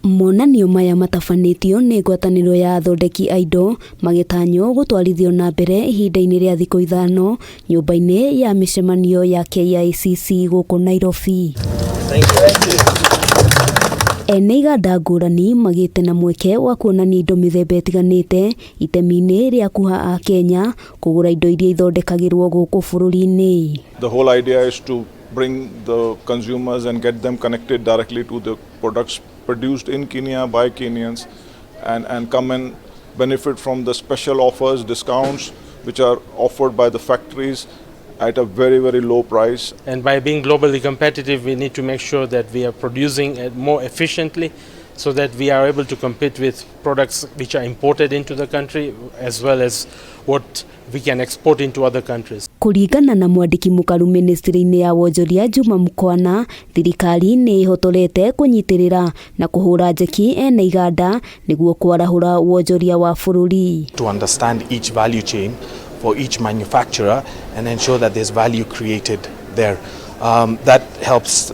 Monanio maya matafanitio ni ngwataniro ya athondeki a indo magitanyo gutwarithio na mbere ihinda-ini ria thikũ 5 nyumba-ini ya micemanio ya KICC guku Nairobi. Ene iganda ngurani magite na mweke wa kuonania indo mithemba itiganite itemi-ini ria KUHA a Kenya kugura indo iria ithondekagirwo guku bururi-ini. The whole idea is to bring the consumers and get them connected directly to the products produced in Kenya by Kenyans and come and benefit from the special offers, discounts which are offered by the factories at a very, very low price. And by being globally competitive, we need to make sure that we are producing more efficiently so that we are able to compete with products which are imported into the country as well as what we can export into other countries. Kuringana na mwandiki MUKARU ministry-ini ya WONJORIA JUMA MWANDIKI, thirikari ni ihotorete kunyitirira na kuhura njeki ene iganda niguo kwarahura wonjoria wa bururi. To understand each value chain for each manufacturer and ensure that there's value created there. That helps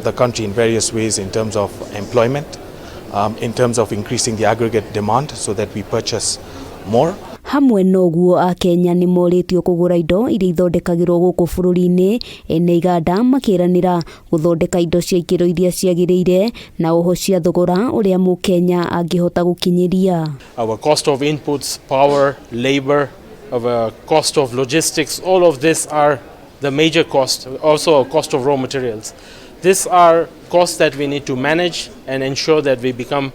the country in various ways in terms of employment, in terms of increasing the aggregate demand so that we purchase more. Hamwe noguo AKENYA ni moritio kugura indo iria ithondekagirwo guku bururi-ini ene iganda makiranira guthondeka indo cia ikiro iria ciagiriire na oho cia thogora uria mukenya angihota gukinyiria. Our cost of inputs, power, labor, our cost of logistics, all of this are the major cost, also a cost of raw materials. These are costs that we need to manage and ensure that we become,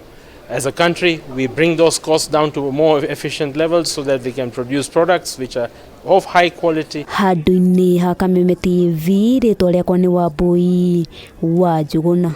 as a country, we bring those costs down to more efficient levels so that we can produce products which are of high quality. Handu-ini ha Kameme TV ritwa riakwa ni Wambui wa Njuguna.